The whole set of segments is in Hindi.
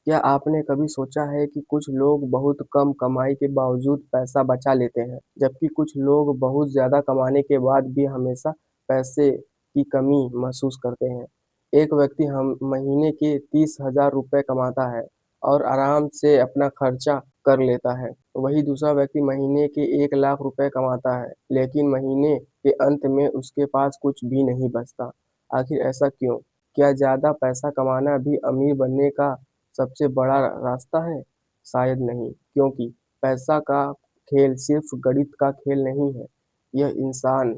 क्या आपने कभी सोचा है कि कुछ लोग बहुत कम कमाई के बावजूद पैसा बचा लेते हैं, जबकि कुछ लोग बहुत ज़्यादा कमाने के बाद भी हमेशा पैसे की कमी महसूस करते हैं। एक व्यक्ति हम महीने के 30,000 रुपये कमाता है और आराम से अपना खर्चा कर लेता है। वहीं दूसरा व्यक्ति महीने के 1 लाख रुपये कमाता है, लेकिन महीने के अंत में उसके पास कुछ भी नहीं बचता। आखिर ऐसा क्यों? क्या ज़्यादा पैसा कमाना भी अमीर बनने का सबसे बड़ा रास्ता है? शायद नहीं, क्योंकि पैसा का खेल सिर्फ गणित का खेल नहीं है। यह इंसान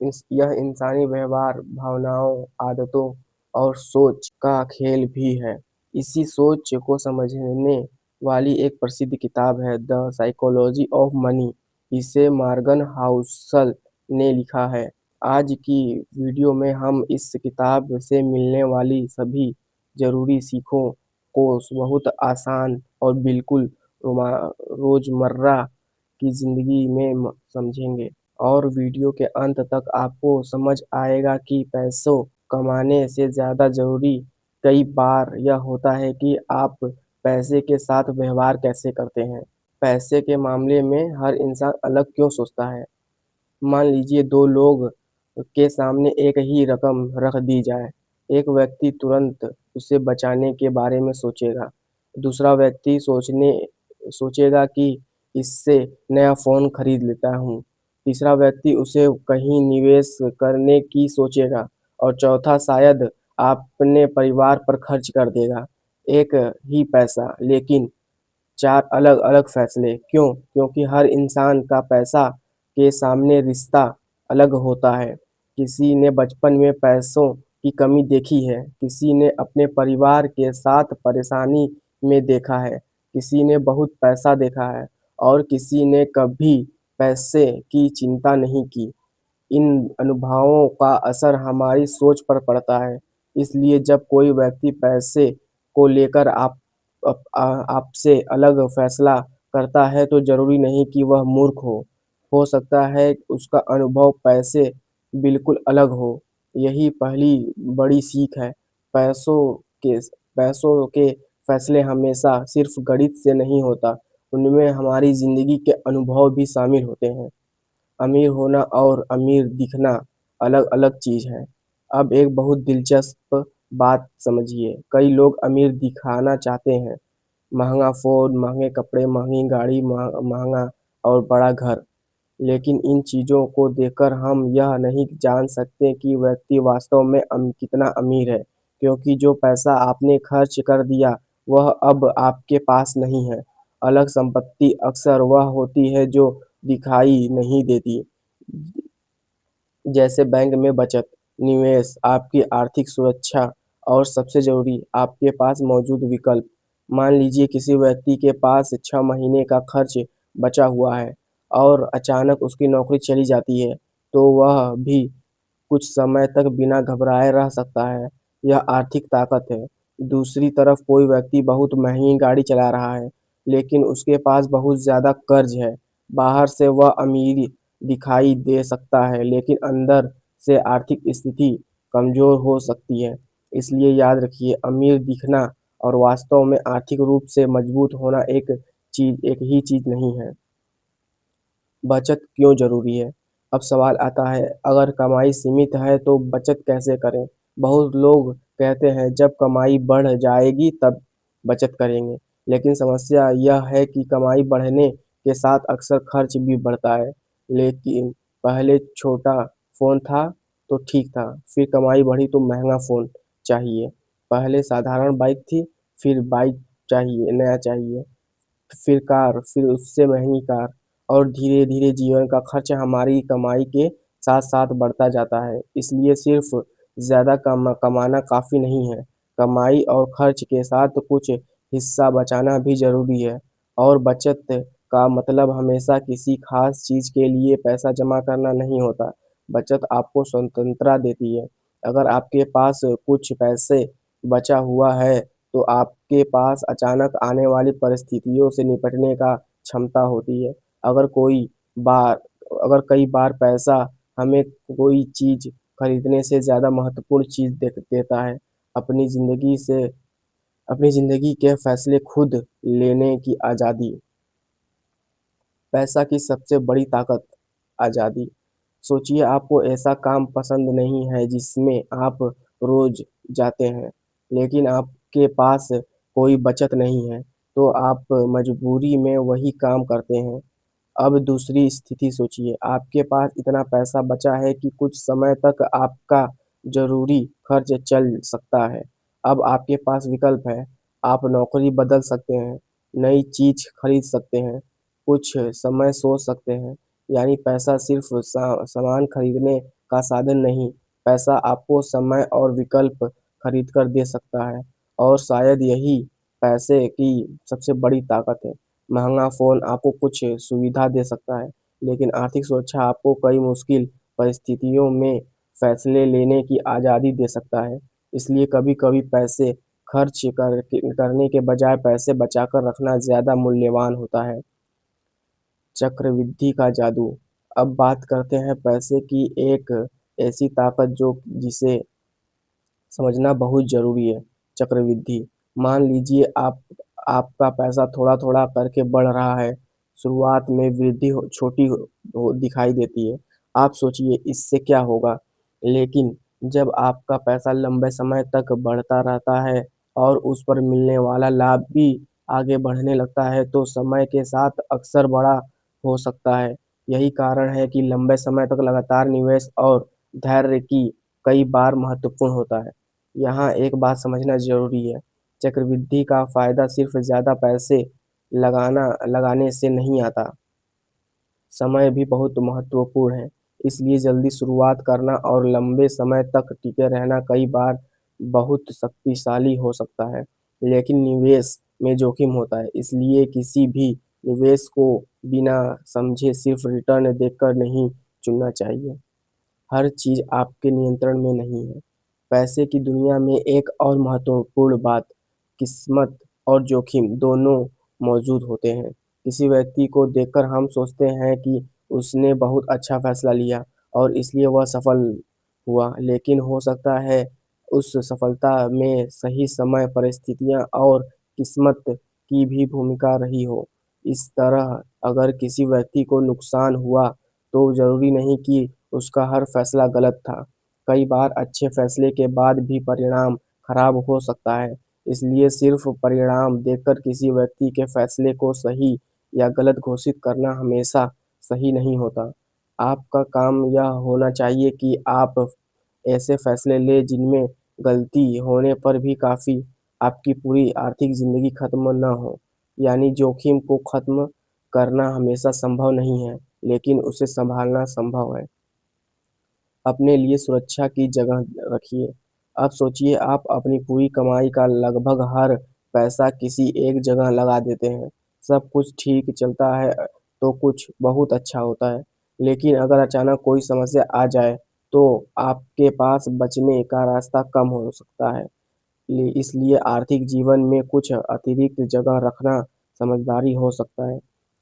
यह इंसानी व्यवहार, भावनाओं, आदतों और सोच का खेल भी है। इसी सोच को समझने वाली एक प्रसिद्ध किताब है द साइकोलॉजी ऑफ मनी। इसे मॉर्गन हाउसल ने लिखा है। आज की वीडियो में हम इस किताब से मिलने वाली सभी ज़रूरी सीखों को बहुत आसान और बिल्कुल रोज़मर्रा की ज़िंदगी में समझेंगे। और वीडियो के अंत तक आपको समझ आएगा कि पैसों कमाने से ज़्यादा ज़रूरी कई बार यह होता है कि आप पैसे के साथ व्यवहार कैसे करते हैं। पैसे के मामले में हर इंसान अलग क्यों सोचता है? मान लीजिए 2 लोग के सामने एक ही रकम रख दी जाए। एक व्यक्ति तुरंत उसे बचाने के बारे में सोचेगा। दूसरा व्यक्ति सोचेगा कि इससे नया फ़ोन खरीद लेता हूँ। तीसरा व्यक्ति उसे कहीं निवेश करने की सोचेगा और चौथा शायद अपने परिवार पर खर्च कर देगा। एक ही पैसा, लेकिन 4 अलग-अलग फैसले। क्यों? क्योंकि हर इंसान का पैसा के सामने रिश्ता अलग होता है। किसी ने बचपन में पैसों की कमी देखी है, किसी ने अपने परिवार के साथ परेशानी में देखा है, किसी ने बहुत पैसा देखा है और किसी ने कभी पैसे की चिंता नहीं की। इन अनुभवों का असर हमारी सोच पर पड़ता है। इसलिए जब कोई व्यक्ति पैसे को लेकर आपसे अलग फैसला करता है तो ज़रूरी नहीं कि वह मूर्ख हो। हो सकता है उसका अनुभव पैसे बिल्कुल अलग हो। यही पहली बड़ी सीख है। पैसों के पैसों के फैसले हमेशा सिर्फ गणित से नहीं होता, उनमें हमारी ज़िंदगी के अनुभव भी शामिल होते हैं। अमीर होना और अमीर दिखना अलग-अलग चीज़ है। अब एक बहुत दिलचस्प बात समझिए, कई लोग अमीर दिखाना चाहते हैं। महँगा फ़ोन, महँगे कपड़े, महँगी गाड़ी, महँगा और बड़ा घर। लेकिन इन चीज़ों को देखकर हम यह नहीं जान सकते कि व्यक्ति वास्तव में कितना अमीर है, क्योंकि जो पैसा आपने खर्च कर दिया, वह अब आपके पास नहीं है। अलग संपत्ति अक्सर वह होती है जो दिखाई नहीं देती, जैसे बैंक में बचत, निवेश, आपकी आर्थिक सुरक्षा और सबसे ज़रूरी, आपके पास मौजूद विकल्प। मान लीजिए किसी व्यक्ति के पास 6 महीने का खर्च बचा हुआ है और अचानक उसकी नौकरी चली जाती है, तो वह भी कुछ समय तक बिना घबराए रह सकता है। यह आर्थिक ताकत है। दूसरी तरफ कोई व्यक्ति बहुत महँगी गाड़ी चला रहा है, लेकिन उसके पास बहुत ज़्यादा कर्ज़ है। बाहर से वह अमीर दिखाई दे सकता है, लेकिन अंदर से आर्थिक स्थिति कमज़ोर हो सकती है। इसलिए याद रखिए, अमीर दिखना और वास्तव में आर्थिक रूप से मजबूत होना एक ही चीज़ नहीं है। बचत क्यों ज़रूरी है? अब सवाल आता है, अगर कमाई सीमित है तो बचत कैसे करें? बहुत लोग कहते हैं जब कमाई बढ़ जाएगी तब बचत करेंगे। लेकिन समस्या यह है कि कमाई बढ़ने के साथ अक्सर खर्च भी बढ़ता है। लेकिन पहले छोटा फ़ोन था तो ठीक था, फिर कमाई बढ़ी तो महँगा फ़ोन चाहिए। पहले साधारण बाइक थी, फिर बाइक चाहिए, नया चाहिए। फिर कार, फिर उससे महँगी कार और धीरे-धीरे जीवन का खर्च हमारी कमाई के साथ-साथ बढ़ता जाता है। इसलिए सिर्फ़ ज़्यादा कमाना काफ़ी नहीं है, कमाई और खर्च के साथ कुछ हिस्सा बचाना भी ज़रूरी है। और बचत का मतलब हमेशा किसी ख़ास चीज़ के लिए पैसा जमा करना नहीं होता। बचत आपको स्वतंत्रता देती है। अगर आपके पास कुछ पैसे बचा हुआ है तो आपके पास अचानक आने वाली परिस्थितियों से निपटने का क्षमता होती है। अगर कोई बार अगर कई बार पैसा हमें कोई चीज़ खरीदने से ज़्यादा महत्वपूर्ण चीज़ देता है, अपनी ज़िंदगी से अपनी ज़िंदगी के फैसले खुद लेने की आज़ादी। पैसा की सबसे बड़ी ताकत आज़ादी। सोचिए आपको ऐसा काम पसंद नहीं है जिसमें आप रोज़ जाते हैं, लेकिन आपके पास कोई बचत नहीं है, तो आप मजबूरी में वही काम करते हैं। अब दूसरी स्थिति सोचिए, आपके पास इतना पैसा बचा है कि कुछ समय तक आपका ज़रूरी खर्च चल सकता है। अब आपके पास विकल्प है, आप नौकरी बदल सकते हैं, नई चीज़ खरीद सकते हैं, कुछ समय सोच सकते हैं। यानी पैसा सिर्फ़ सामान खरीदने का साधन नहीं, पैसा आपको समय और विकल्प खरीद कर दे सकता है और शायद यही पैसे की सबसे बड़ी ताकत है। महँगा फ़ोन आपको कुछ सुविधा दे सकता है, लेकिन आर्थिक सुरक्षा आपको कई मुश्किल परिस्थितियों में फ़ैसले लेने की आज़ादी दे सकता है। इसलिए कभी-कभी पैसे खर्च करने के बजाय पैसे बचाकर रखना ज़्यादा मूल्यवान होता है। चक्रवृद्धि का जादू। अब बात करते हैं पैसे की एक ऐसी ताकत जो जिसे समझना बहुत ज़रूरी है। चक्रवृद्धि। मान लीजिए आपका पैसा थोड़ा-थोड़ा करके बढ़ रहा है। शुरुआत में वृद्धि छोटी हो दिखाई देती है। आप सोचिए इससे क्या होगा? लेकिन जब आपका पैसा लंबे समय तक बढ़ता रहता है और उस पर मिलने वाला लाभ भी आगे बढ़ने लगता है, तो समय के साथ अक्सर बड़ा हो सकता है। यही कारण है कि लंबे समय तक लगातार निवेश और धैर्य की कई बार महत्वपूर्ण होता है। यहाँ एक बात समझना ज़रूरी है, चक्रवृद्धि का फ़ायदा सिर्फ़ ज़्यादा पैसे लगाने से नहीं आता, समय भी बहुत महत्वपूर्ण है। इसलिए जल्दी शुरुआत करना और लंबे समय तक टिके रहना कई बार बहुत शक्तिशाली हो सकता है, लेकिन निवेश में जोखिम होता है। इसलिए किसी भी निवेश को बिना समझे सिर्फ़ रिटर्न देखकर नहीं चुनना चाहिए। हर चीज़ आपके नियंत्रण में नहीं है। पैसे की दुनिया में एक और महत्वपूर्ण बात, किस्मत और जोखिम दोनों मौजूद होते हैं। किसी व्यक्ति को देखकर हम सोचते हैं कि उसने बहुत अच्छा फैसला लिया और इसलिए वह सफल हुआ, लेकिन हो सकता है उस सफलता में सही समय, परिस्थितियाँ और किस्मत की भी भूमिका रही हो। इस तरह अगर किसी व्यक्ति को नुकसान हुआ, तो ज़रूरी नहीं कि उसका हर फैसला गलत था। कई बार अच्छे फैसले के बाद भी परिणाम खराब हो सकता है। इसलिए सिर्फ़ परिणाम देखकर किसी व्यक्ति के फैसले को सही या गलत घोषित करना हमेशा सही नहीं होता। आपका काम यह होना चाहिए कि आप ऐसे फैसले लें जिनमें गलती होने पर भी काफ़ी आपकी पूरी आर्थिक ज़िंदगी खत्म ना हो। यानी जोखिम को खत्म करना हमेशा संभव नहीं है, लेकिन उसे सँभालना संभव है। अपने लिए सुरक्षा की जगह रखिए। अब सोचिए आप अपनी पूरी कमाई का लगभग हर पैसा किसी एक जगह लगा देते हैं। सब कुछ ठीक चलता है तो कुछ बहुत अच्छा होता है। लेकिन अगर अचानक कोई समस्या आ जाए, तो आपके पास बचने का रास्ता कम हो सकता है। इसलिए आर्थिक जीवन में कुछ अतिरिक्त जगह रखना समझदारी हो सकता है।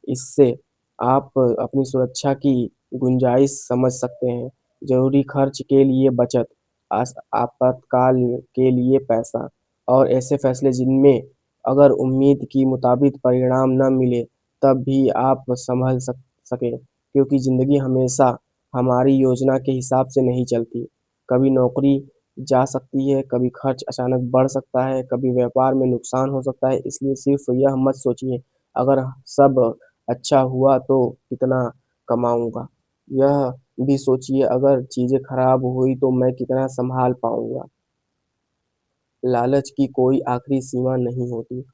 इससे आप अपनी सुरक्षा की गुंजाइश समझ सकते हैं। ज़रूरी खर्च के लिए बचत, आपातकाल के लिए पैसा और ऐसे फैसले जिनमें अगर उम्मीद की मुताबिक परिणाम न मिले, तब भी आप सँभल सकें। क्योंकि ज़िंदगी हमेशा हमारी योजना के हिसाब से नहीं चलती। कभी नौकरी जा सकती है, कभी खर्च अचानक बढ़ सकता है, कभी व्यापार में नुकसान हो सकता है। इसलिए सिर्फ़ यह मत सोचिए, अगर सब अच्छा हुआ तो कितना कमाऊँगा। यह भी सोचिए, अगर चीज़ें खराब हुई तो मैं कितना सँभाल पाऊँगा। लालच की कोई आखिरी सीमा नहीं होती।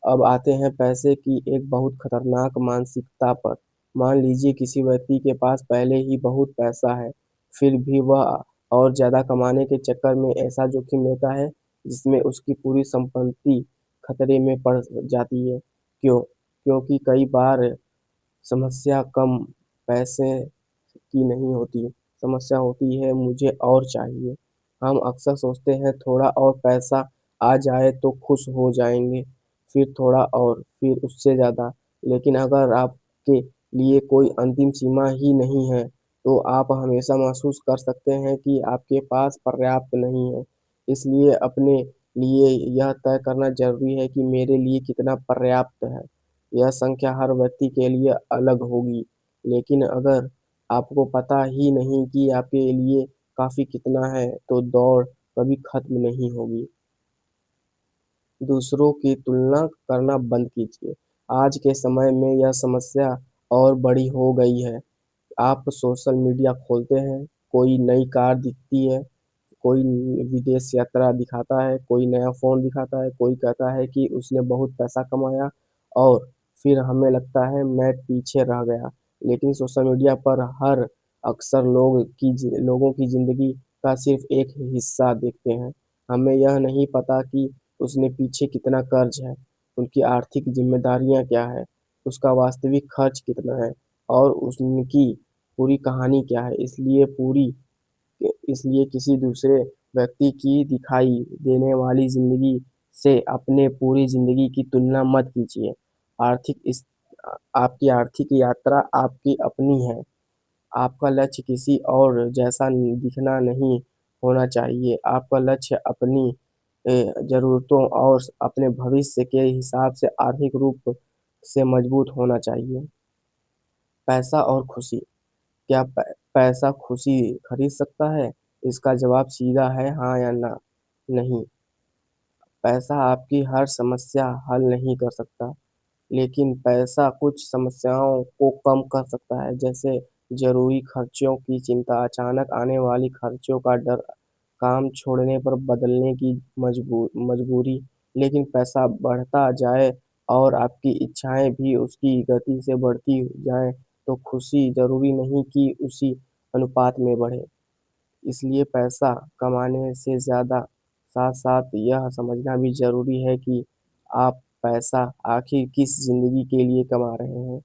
अब आते हैं पैसे की एक बहुत खतरनाक मानसिकता पर। मान लीजिए किसी व्यक्ति के पास पहले ही बहुत पैसा है, फिर भी वह और ज़्यादा कमाने के चक्कर में ऐसा जोखिम लेता है, जिसमें उसकी पूरी संपत्ति खतरे में पड़ जाती है। क्यों? क्योंकि कई बार समस्या कम पैसे की नहीं होती, समस्या होती है मुझे और चाहिए। हम अक्सर सोचते हैं थोड़ा और पैसा आ जाए तो खुश हो जाएँगे, फिर थोड़ा और, फिर उससे ज़्यादा। लेकिन अगर आपके लिए कोई अंतिम सीमा ही नहीं है, तो आप हमेशा महसूस कर सकते हैं कि आपके पास पर्याप्त नहीं है। इसलिए अपने लिए यह तय करना ज़रूरी है कि मेरे लिए कितना पर्याप्त है। यह संख्या हर व्यक्ति के लिए अलग होगी, लेकिन अगर आपको पता ही नहीं कि आपके लिए काफ़ी कितना है, तो दौड़ कभी खत्म नहीं होगी। दूसरों की तुलना करना बंद कीजिए। आज के समय में यह समस्या और बड़ी हो गई है। आप सोशल मीडिया खोलते हैं, कोई नई कार दिखती है, कोई विदेश यात्रा दिखाता है, कोई नया फ़ोन दिखाता है, कोई कहता है कि उसने बहुत पैसा कमाया और फिर हमें लगता है मैं पीछे रह गया। लेकिन सोशल मीडिया पर हर अक्सर लोगों की ज़िंदगी का सिर्फ़ एक हिस्सा देखते हैं। हमें यह नहीं पता कि उसने पीछे कितना कर्ज़ है, उनकी आर्थिक ज़िम्मेदारियाँ क्या हैं, उसका वास्तविक खर्च कितना है और उनकी पूरी कहानी क्या है। इसलिए किसी दूसरे व्यक्ति की दिखाई देने वाली ज़िंदगी से अपने पूरी ज़िंदगी की तुलना मत कीजिए। आर्थिक इस आपकी आर्थिक यात्रा आपकी अपनी है। आपका लक्ष्य किसी और जैसा दिखना नहीं होना चाहिए। आपका लक्ष्य अपनी ज़रूरतों और अपने भविष्य के हिसाब से आर्थिक रूप से मजबूत होना चाहिए। पैसा और खुशी। क्या पैसा खुशी खरीद सकता है? इसका जवाब सीधा है हाँ या ना। नहीं, पैसा आपकी हर समस्या हल नहीं कर सकता, लेकिन पैसा कुछ समस्याओं को कम कर सकता है, जैसे ज़रूरी खर्चों की चिंता, अचानक आने वाली खर्चों का डर, काम छोड़ने पर बदलने की मजबूरी। लेकिन पैसा बढ़ता जाए और आपकी इच्छाएँ भी उसकी गति से बढ़ती जाएँ, तो खुशी ज़रूरी नहीं कि उसी अनुपात में बढ़े। इसलिए पैसा कमाने से ज़्यादा साथ-साथ यह समझना भी ज़रूरी है कि आप पैसा आखिर किस ज़िंदगी के लिए कमा रहे हैं।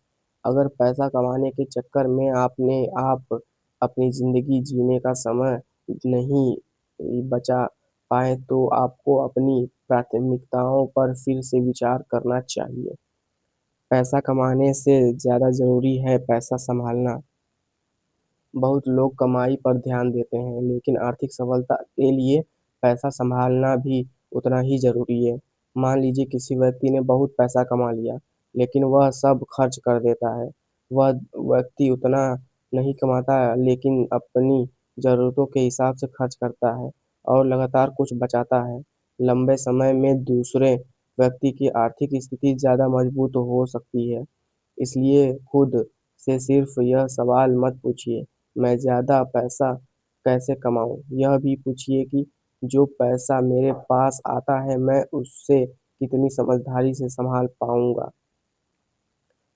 अगर पैसा कमाने के चक्कर में आपने आप अपनी ज़िंदगी जीने का समय नहीं बचा पाए, तो आपको अपनी प्राथमिकताओं पर फिर से विचार करना चाहिए। पैसा कमाने से ज़्यादा ज़रूरी है पैसा सँभालना। बहुत लोग कमाई पर ध्यान देते हैं, लेकिन आर्थिक सफलता के लिए पैसा सँभालना भी उतना ही ज़रूरी है। मान लीजिए किसी व्यक्ति ने बहुत पैसा कमा लिया, लेकिन वह सब खर्च कर देता है। वह व्यक्ति उतना नहीं कमाता, लेकिन अपनी ज़रूरतों के हिसाब से खर्च करता है और लगातार कुछ बचाता है। लंबे समय में दूसरे व्यक्ति की आर्थिक स्थिति ज़्यादा मजबूत हो सकती है। इसलिए खुद से सिर्फ यह सवाल मत पूछिए, मैं ज़्यादा पैसा कैसे कमाऊँ? यह भी पूछिए कि जो पैसा मेरे पास आता है, मैं उससे कितनी समझदारी से सँभाल पाऊँगा।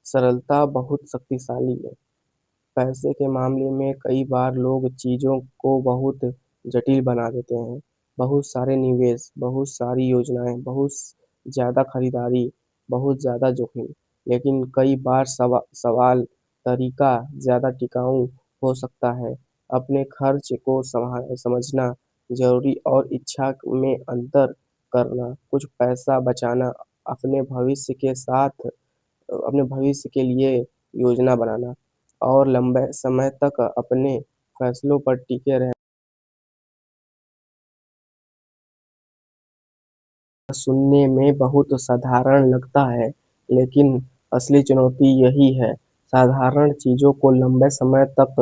सरलता बहुत शक्तिशाली है। पैसे के मामले में कई बार लोग चीज़ों को बहुत जटिल बना देते हैं। बहुत सारे निवेश, बहुत सारी योजनाएँ, बहुत ज़्यादा खरीदारी, बहुत ज़्यादा जोखिम। लेकिन कई बार सवाल तरीका ज़्यादा टिकाऊ हो सकता है। अपने खर्च को समझना ज़रूरी और इच्छा में अंतर करना, कुछ पैसा बचाना, अपने भविष्य के साथ अपने भविष्य के लिए योजना बनाना और लंबे समय तक अपने फैसलों पर टिके रहना सुनने में बहुत साधारण लगता है, लेकिन असली चुनौती यही है, साधारण चीज़ों को लंबे समय तक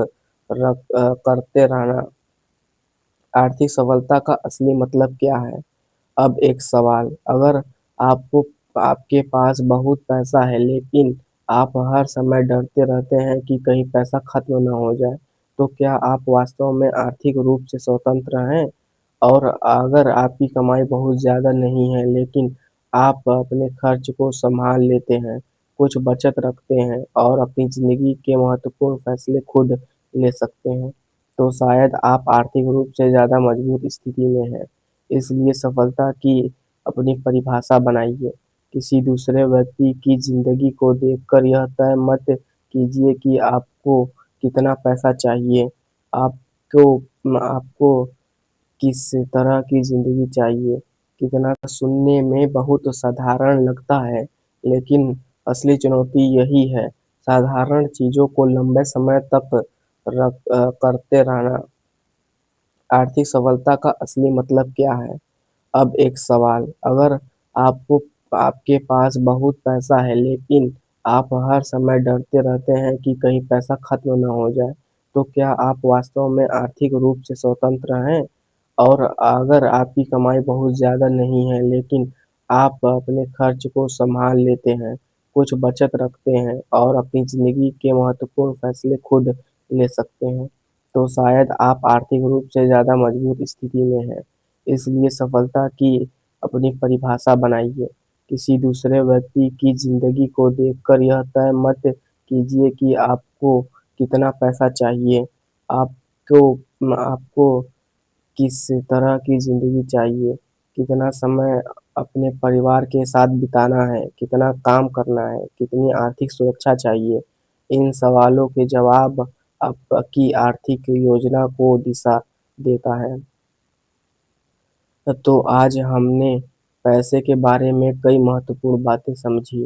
करते रहना। आर्थिक सफलता का असली मतलब क्या है? अब एक सवाल, अगर आपको आपके पास बहुत पैसा है, लेकिन आप हर समय डरते रहते हैं कि कहीं पैसा खत्म ना हो जाए, तो क्या आप वास्तव में आर्थिक रूप से स्वतंत्र हैं? और अगर आपकी कमाई बहुत ज़्यादा नहीं है, लेकिन आप अपने खर्च को सँभाल लेते हैं, कुछ बचत रखते हैं और अपनी ज़िंदगी के महत्वपूर्ण फैसले खुद ले सकते हैं, तो शायद आप आर्थिक रूप से ज़्यादा मजबूत स्थिति में हैं। इसलिए सफलता की अपनी परिभाषा बनाइए। किसी दूसरे व्यक्ति की ज़िंदगी को देखकर यह तय मत कीजिए कि आपको कितना पैसा चाहिए। आपको आपको किस तरह की ज़िंदगी चाहिए, कितना सुनने में बहुत साधारण लगता है, लेकिन असली चुनौती यही है, साधारण चीज़ों को लंबे समय तक करते रहना। आर्थिक सफलता का असली मतलब क्या है? अब एक सवाल, अगर आपको आपके पास बहुत पैसा है लेकिन आप हर समय डरते रहते हैं कि कहीं पैसा खत्म ना हो जाए, तो क्या आप वास्तव में आर्थिक रूप से स्वतंत्र हैं? और अगर आपकी कमाई बहुत ज़्यादा नहीं है लेकिन आप अपने खर्च को सँभाल लेते हैं, कुछ बचत रखते हैं और अपनी ज़िंदगी के महत्वपूर्ण फैसले खुद ले सकते हैं, तो शायद आप आर्थिक रूप से ज़्यादा मजबूत स्थिति में हैं। इसलिए सफलता की अपनी परिभाषा बनाइए। किसी दूसरे व्यक्ति की ज़िंदगी को देखकर यह तय मत कीजिए कि आपको कितना पैसा चाहिए। आपको आपको किस तरह की ज़िंदगी चाहिए, कितना समय अपने परिवार के साथ बिताना है, कितना काम करना है, कितनी आर्थिक सुरक्षा चाहिए। इन सवालों के जवाब आपकी आर्थिक योजना को दिशा देता है। तो आज हमने पैसे के बारे में कई महत्वपूर्ण बातें समझी।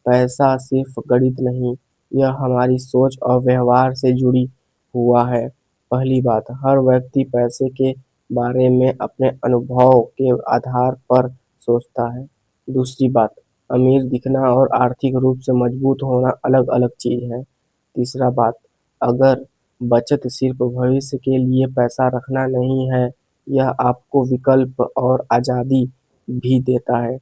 पैसा सिर्फ गणित नहीं, यह हमारी सोच और व्यवहार से जुड़ी हुआ है। पहली बात, हर व्यक्ति पैसे के बारे में अपने अनुभव के आधार पर सोचता है। दूसरी बात, अमीर दिखना और आर्थिक रूप से मजबूत होना अलग-अलग चीज़ है। तीसरा बात, अगर बचत सिर्फ भविष्य के लिए पैसा रखना नहीं है, यह आपको विकल्प और आज़ादी भी देता है।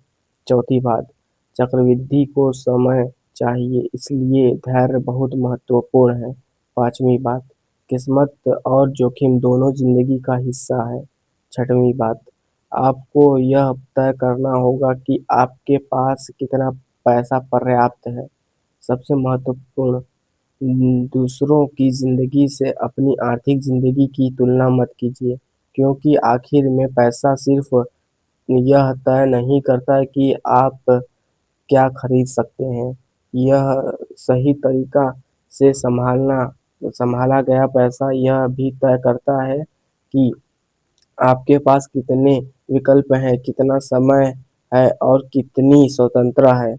चौथी बात, चक्रवृद्धि को समय चाहिए इसलिए धैर्य बहुत महत्वपूर्ण है। पाँचवीं बात, किस्मत और जोखिम दोनों ज़िंदगी का हिस्सा है। छठवीं बात, आपको यह तय करना होगा कि आपके पास कितना पैसा पर्याप्त है। सबसे महत्वपूर्ण, दूसरों की ज़िंदगी से अपनी आर्थिक ज़िंदगी की तुलना मत कीजिए, क्योंकि आखिर में पैसा सिर्फ यह तय नहीं करता कि आप क्या खरीद सकते हैं, यह सही तरीका से सँभाला गया पैसा यह भी तय करता है कि आपके पास कितने विकल्प हैं, कितना समय है और कितनी स्वतंत्रता है।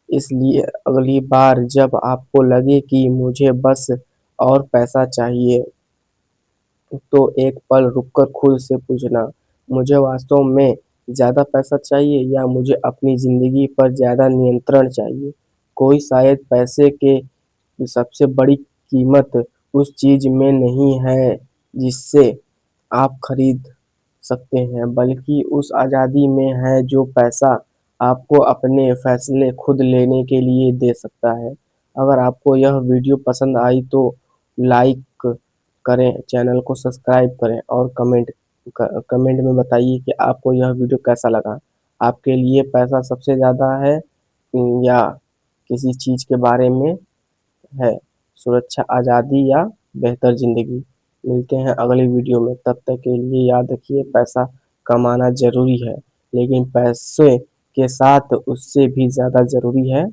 इसलिए अगली बार जब आपको लगे कि मुझे बस और पैसा चाहिए, तो एक पल रुककर खुद से पूछना, मुझे वास्तव में ज़्यादा पैसा चाहिए या मुझे अपनी ज़िंदगी पर ज़्यादा नियंत्रण चाहिए? कोई शायद पैसे के सबसे बड़ी कीमत उस चीज़ में नहीं है जिससे आप खरीद सकते हैं, बल्कि उस आज़ादी में है जो पैसा आपको अपने फैसले खुद लेने के लिए दे सकता है। अगर आपको यह वीडियो पसंद आई तो लाइक करें, चैनल को सब्सक्राइब करें और कमेंट में बताइए कि आपको यह वीडियो कैसा लगा। आपके लिए पैसा सबसे ज़्यादा है या किसी चीज़ के बारे में है, सुरक्षा, आज़ादी या बेहतर ज़िंदगी। मिलते हैं अगली वीडियो में, तब तक के लिए याद रखिए पैसा कमाना ज़रूरी है, लेकिन पैसे के साथ उससे भी ज़्यादा ज़रूरी है